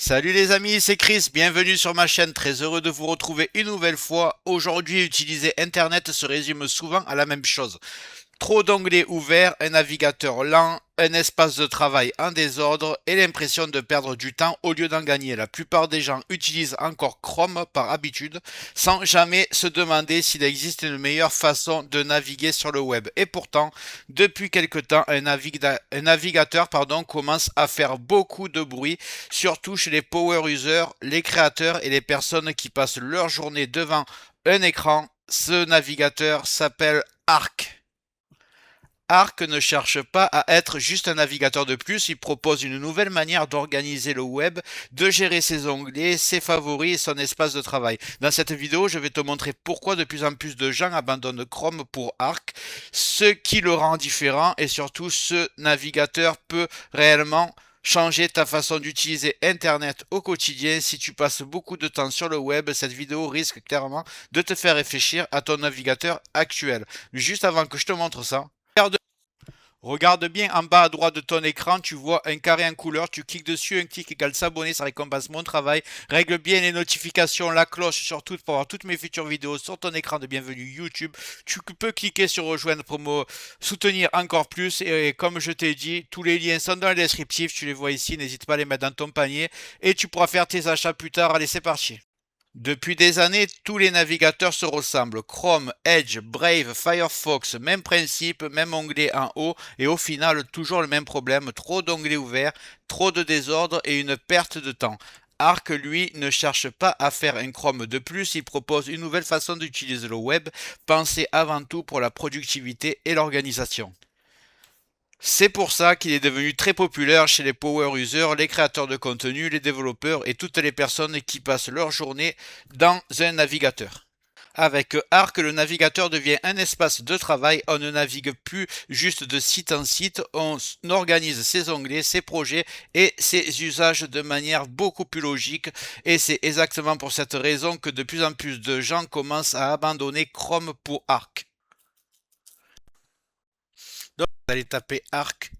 Salut les amis, c'est Chris, bienvenue sur ma chaîne, très heureux de vous retrouver une nouvelle fois. Aujourd'hui, utiliser Internet se résume souvent à la même chose. Trop d'onglets ouverts, un navigateur lent, un espace de travail en désordre et l'impression de perdre du temps au lieu d'en gagner. La plupart des gens utilisent encore Chrome par habitude, sans jamais se demander s'il existe une meilleure façon de naviguer sur le web. Et pourtant, depuis quelque temps, un navigateur commence à faire beaucoup de bruit, surtout chez les power users, les créateurs et les personnes qui passent leur journée devant un écran. Ce navigateur s'appelle Arc. Arc ne cherche pas à être juste un navigateur de plus, il propose une nouvelle manière d'organiser le web, de gérer ses onglets, ses favoris et son espace de travail. Dans cette vidéo, je vais te montrer pourquoi de plus en plus de gens abandonnent Chrome pour Arc, ce qui le rend différent et surtout ce navigateur peut réellement changer ta façon d'utiliser Internet au quotidien. Si tu passes beaucoup de temps sur le web, cette vidéo risque clairement de te faire réfléchir à ton navigateur actuel. Juste avant que je te montre ça, regarde bien en bas à droite de ton écran, tu vois un carré en couleur, tu cliques dessus, un clic égale s'abonner, ça récompense mon travail. Règle bien les notifications, la cloche surtout pour avoir toutes mes futures vidéos sur ton écran de bienvenue YouTube. Tu peux cliquer sur rejoindre pour me soutenir encore plus et comme je t'ai dit, tous les liens sont dans le descriptif, tu les vois ici, n'hésite pas à les mettre dans ton panier et tu pourras faire tes achats plus tard. Allez, c'est parti. Depuis des années, tous les navigateurs se ressemblent. Chrome, Edge, Brave, Firefox, même principe, même onglet en haut, et au final, toujours le même problème, trop d'onglets ouverts, trop de désordre et une perte de temps. Arc, lui, ne cherche pas à faire un Chrome de plus, il propose une nouvelle façon d'utiliser le web, pensée avant tout pour la productivité et l'organisation. C'est pour ça qu'il est devenu très populaire chez les power users, les créateurs de contenu, les développeurs et toutes les personnes qui passent leur journée dans un navigateur. Avec Arc, le navigateur devient un espace de travail. On ne navigue plus juste de site en site, on organise ses onglets, ses projets et ses usages de manière beaucoup plus logique. Et c'est exactement pour cette raison que de plus en plus de gens commencent à abandonner Chrome pour Arc. Donc, vous allez taper Arc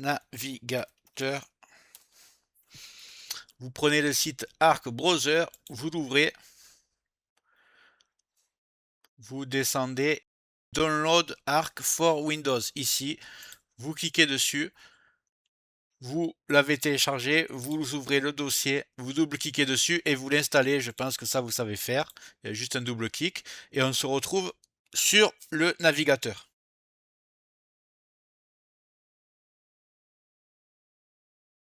navigateur. Vous prenez le site Arc Browser, vous l'ouvrez, vous descendez Download Arc for Windows ici, vous cliquez dessus, vous l'avez téléchargé, vous ouvrez le dossier, vous double-cliquez dessus et vous l'installez. Je pense que ça vous savez faire. Il y a juste un double clic et on se retrouve sur le navigateur.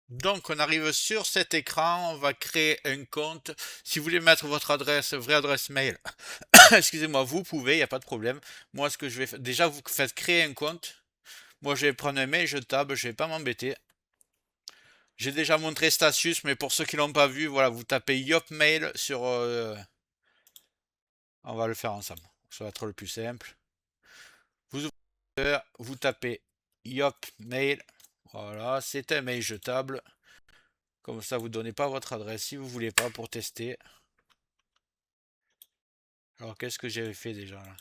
Donc, on arrive sur cet écran, on va créer un compte. Si vous voulez mettre votre adresse, vraie adresse mail, excusez-moi, vous pouvez, il n'y a pas de problème. Moi, ce que je vais faire, déjà, vous faites créer un compte. Moi, je vais prendre un mail jetable, je vais pas m'embêter. J'ai déjà montré cette astuce, mais pour ceux qui l'ont pas vu, voilà, vous tapez Yopmail sur. On va le faire ensemble. Ça va être le plus simple. Vous ouvrez, vous tapez Yopmail. Voilà, c'est un mail jetable. Comme ça, vous ne donnez pas votre adresse si vous voulez pas pour tester. Alors, qu'est-ce que j'avais fait déjà là?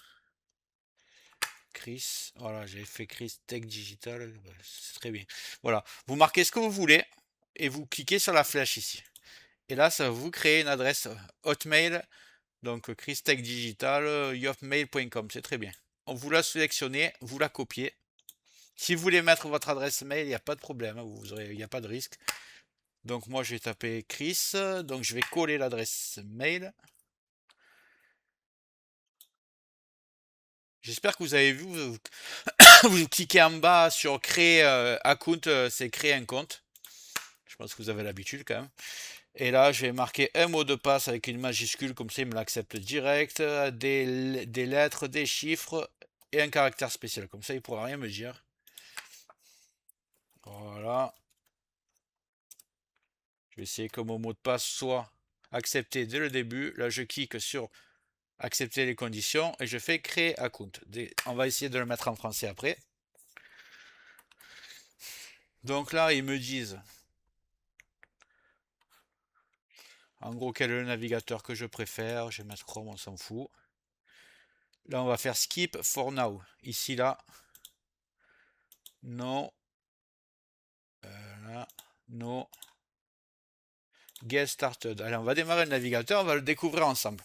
Chris, voilà, j'avais fait Chris Tech Digital, c'est très bien. Voilà, vous marquez ce que vous voulez et vous cliquez sur la flèche ici. Et là, ça va vous créer une adresse Hotmail, donc Chris Tech Digital, yopmail.com, c'est très bien. On vous la sélectionnez, vous la copiez. Si vous voulez mettre votre adresse mail, il n'y a pas de problème, hein, il n'y a pas de risque. Donc moi, je vais taper Chris, donc je vais coller l'adresse mail. J'espère que vous avez vu, vous cliquez en bas sur créer account, c'est créer un compte. Je pense que vous avez l'habitude quand même. Et là, je vais marquer un mot de passe avec une majuscule, comme ça il me l'accepte direct, des lettres, des chiffres et un caractère spécial. Comme ça, il ne pourra rien me dire. Voilà. Je vais essayer que mon mot de passe soit accepté dès le début. Là, je clique sur accepter les conditions et je fais créer account. On va essayer de le mettre en français après. Donc là, ils me disent en gros quel est le navigateur que je préfère. Je vais mettre Chrome, on s'en fout. Là, on va faire skip for now. Ici, là. Non. Là. Non. Get started. Allez, on va démarrer le navigateur, on va le découvrir ensemble.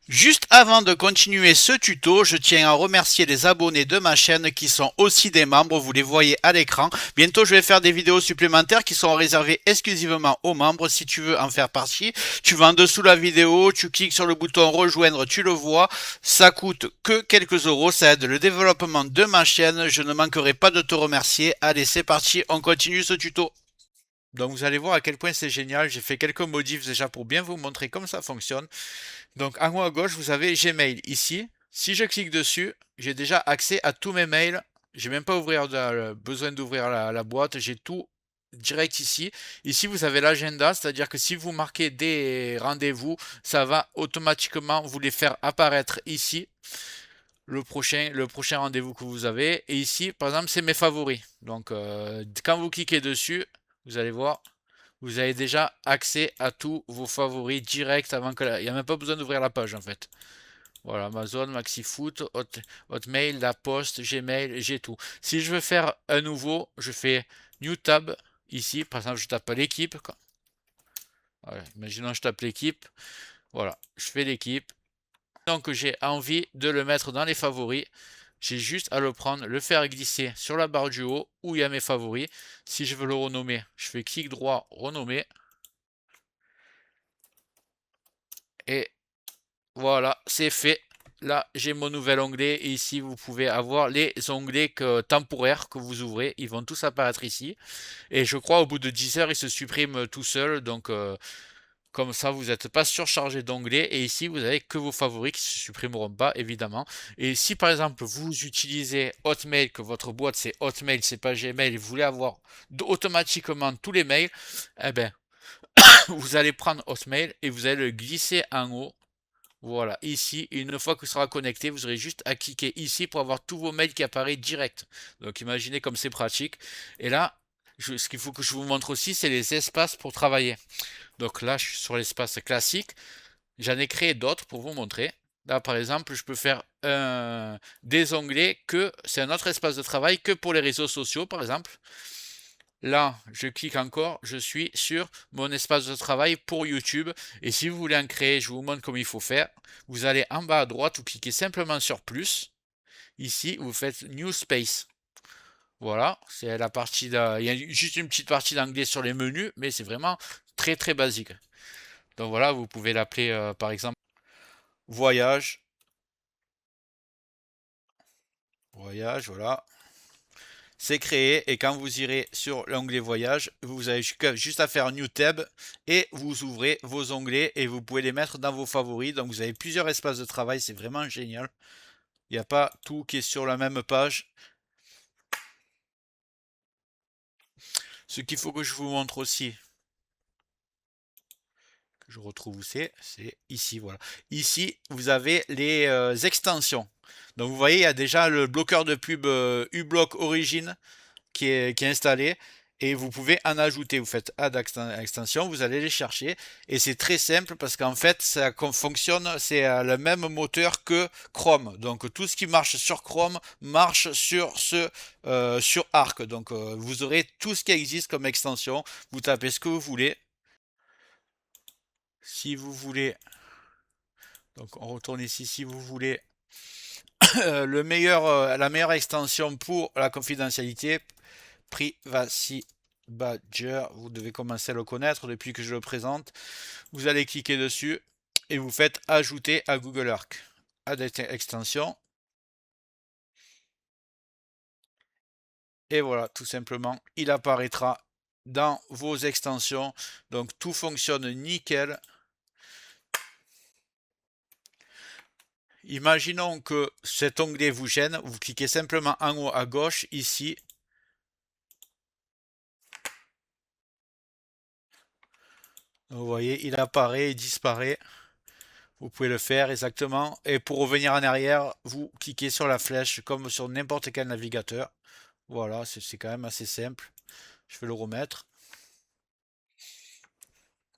Juste avant de continuer ce tuto, je tiens à remercier les abonnés de ma chaîne qui sont aussi des membres, vous les voyez à l'écran. Bientôt je vais faire des vidéos supplémentaires qui sont réservées exclusivement aux membres. Si tu veux en faire partie, tu vas en dessous de la vidéo, tu cliques sur le bouton rejoindre, tu le vois. Ça coûte que quelques euros, ça aide le développement de ma chaîne. Je ne manquerai pas de te remercier. Allez, c'est parti, on continue ce tuto. Donc vous allez voir à quel point c'est génial. J'ai fait quelques modifs déjà pour bien vous montrer comment ça fonctionne. Donc en haut à gauche, vous avez Gmail ici. Si je clique dessus, j'ai déjà accès à tous mes mails. J'ai même pas besoin d'ouvrir la boîte. J'ai tout direct ici. Ici, vous avez l'agenda, c'est-à-dire que si vous marquez des rendez-vous, ça va automatiquement vous les faire apparaître ici. Le prochain rendez-vous que vous avez. Et ici, par exemple, c'est mes favoris. Donc, quand vous cliquez dessus, vous allez voir, vous avez déjà accès à tous vos favoris direct avant que il n'y a même pas besoin d'ouvrir la page en fait. Voilà, Amazon, MaxiFoot, Hotmail, La Poste, Gmail, j'ai tout. Si je veux faire un nouveau, je fais New Tab. Ici, par exemple, je tape l'équipe. Voilà, imaginons je tape l'équipe. Voilà, je fais l'équipe. Donc j'ai envie de le mettre dans les favoris. J'ai juste à le prendre, le faire glisser sur la barre du haut où il y a mes favoris. Si je veux le renommer, je fais clic droit, renommer. Et voilà, c'est fait. Là, j'ai mon nouvel onglet et ici, vous pouvez avoir les onglets temporaires que vous ouvrez. Ils vont tous apparaître ici. Et je crois au bout de 10 heures, ils se suppriment tout seuls. Donc, comme ça, vous n'êtes pas surchargé d'onglets. Et ici, vous avez que vos favoris qui se supprimeront pas, évidemment. Et si, par exemple, vous utilisez Hotmail, que votre boîte c'est Hotmail, c'est pas Gmail, et vous voulez avoir automatiquement tous les mails, eh ben, vous allez prendre Hotmail et vous allez le glisser en haut. Voilà, ici, une fois que ce sera connecté, vous aurez juste à cliquer ici pour avoir tous vos mails qui apparaissent direct. Donc imaginez comme c'est pratique. Et là, ce qu'il faut que je vous montre aussi, c'est les espaces pour travailler. Donc là, je suis sur l'espace classique. J'en ai créé d'autres pour vous montrer. Là, par exemple, je peux faire des onglets que c'est un autre espace de travail que pour les réseaux sociaux, par exemple. Là, je clique encore, je suis sur mon espace de travail pour YouTube. Et si vous voulez en créer, je vous montre comment il faut faire. Vous allez en bas à droite, vous cliquez simplement sur plus. Ici, vous faites New Space. Voilà, c'est la partie il y a juste une petite partie d'anglais sur les menus, mais c'est vraiment très très basique. Donc voilà, vous pouvez l'appeler par exemple voyage. Voyage, voilà. C'est créé et quand vous irez sur l'onglet voyage, vous avez juste à faire New Tab et vous ouvrez vos onglets et vous pouvez les mettre dans vos favoris. Donc vous avez plusieurs espaces de travail, c'est vraiment génial. Il n'y a pas tout qui est sur la même page. Ce qu'il faut que je vous montre aussi, que je retrouve où c'est ici, voilà. Ici, vous avez les extensions. Donc vous voyez, il y a déjà le bloqueur de pub uBlock Origin qui est installé et vous pouvez en ajouter. Vous faites add extension, vous allez les chercher et c'est très simple parce qu'en fait ça fonctionne, c'est le même moteur que Chrome. Donc tout ce qui marche sur Chrome marche sur Arc. Donc vous aurez tout ce qui existe comme extension. Vous tapez ce que vous voulez. Si vous voulez, donc on retourne ici. Si vous voulez la meilleure extension pour la confidentialité, Privacy Badger, vous devez commencer à le connaître depuis que je le présente. Vous allez cliquer dessus et vous faites ajouter à Google Arc. Add extension. Et voilà, tout simplement, il apparaîtra dans vos extensions. Donc tout fonctionne nickel. Imaginons que cet onglet vous gêne, vous cliquez simplement en haut à gauche ici. Vous voyez, il apparaît et disparaît. Vous pouvez le faire exactement. Et pour revenir en arrière, vous cliquez sur la flèche comme sur n'importe quel navigateur. Voilà, c'est quand même assez simple. Je vais le remettre.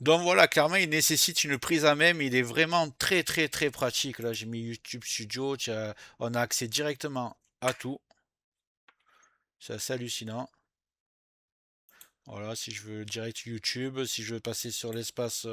Donc voilà, clairement, il nécessite une prise à main, mais il est vraiment très très très pratique. Là, j'ai mis YouTube Studio, on a accès directement à tout. C'est assez hallucinant. Voilà, si je veux direct YouTube, si je veux passer sur l'espace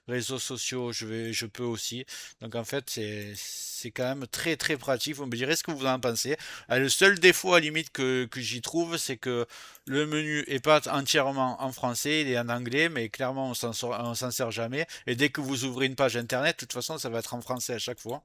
réseaux sociaux, je peux aussi. Donc en fait, c'est quand même très très pratique. Vous me direz ce que vous en pensez. Le seul défaut à limite que j'y trouve, c'est que le menu est pas entièrement en français, il est en anglais, mais clairement on s'en sert jamais. Et dès que vous ouvrez une page internet, de toute façon, ça va être en français à chaque fois.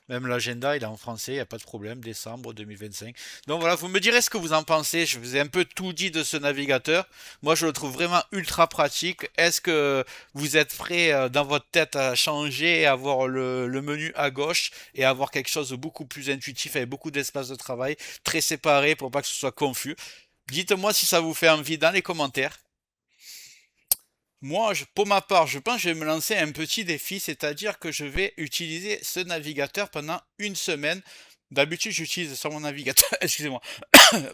Même l'agenda, il est en français, il n'y a pas de problème, décembre 2025. Donc voilà, vous me direz ce que vous en pensez. Je vous ai un peu tout dit de ce navigateur. Moi, je le trouve vraiment ultra pratique. Est-ce que vous êtes prêt dans votre tête à changer, à avoir le menu à gauche et avoir quelque chose de beaucoup plus intuitif avec beaucoup d'espace de travail, très séparé pour pas que ce soit confus? Dites-moi si ça vous fait envie dans les commentaires. Moi, pour ma part, je pense que je vais me lancer un petit défi, c'est-à-dire que je vais utiliser ce navigateur pendant une semaine. D'habitude, j'utilise sur mon navigateur, excusez-moi,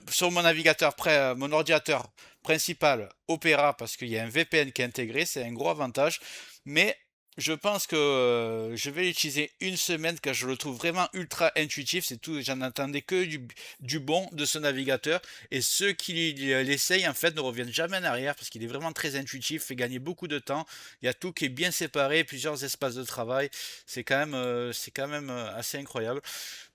sur mon navigateur, mon ordinateur principal Opera, parce qu'il y a un VPN qui est intégré, c'est un gros avantage. Mais je pense que je vais l'utiliser une semaine car je le trouve vraiment ultra intuitif. C'est tout, j'en attendais que du bon de ce navigateur. Et ceux qui l'essayent en fait ne reviennent jamais en arrière parce qu'il est vraiment très intuitif, fait gagner beaucoup de temps. Il y a tout qui est bien séparé, plusieurs espaces de travail. C'est quand même assez incroyable.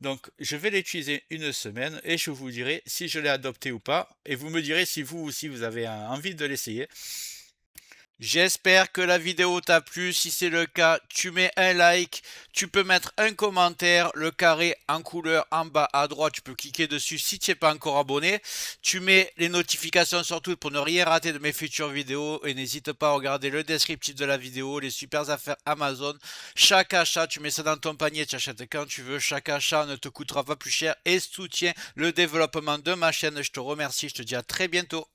Donc, je vais l'utiliser une semaine et je vous dirai si je l'ai adopté ou pas. Et vous me direz si vous aussi vous avez envie de l'essayer. J'espère que la vidéo t'a plu. Si c'est le cas, tu mets un like, tu peux mettre un commentaire, le carré en couleur en bas à droite, tu peux cliquer dessus si tu n'es pas encore abonné. Tu mets les notifications surtout pour ne rien rater de mes futures vidéos et n'hésite pas à regarder le descriptif de la vidéo, les super affaires Amazon. Chaque achat, tu mets ça dans ton panier, tu achètes quand tu veux. Chaque achat ne te coûtera pas plus cher et soutient le développement de ma chaîne. Je te remercie, je te dis à très bientôt.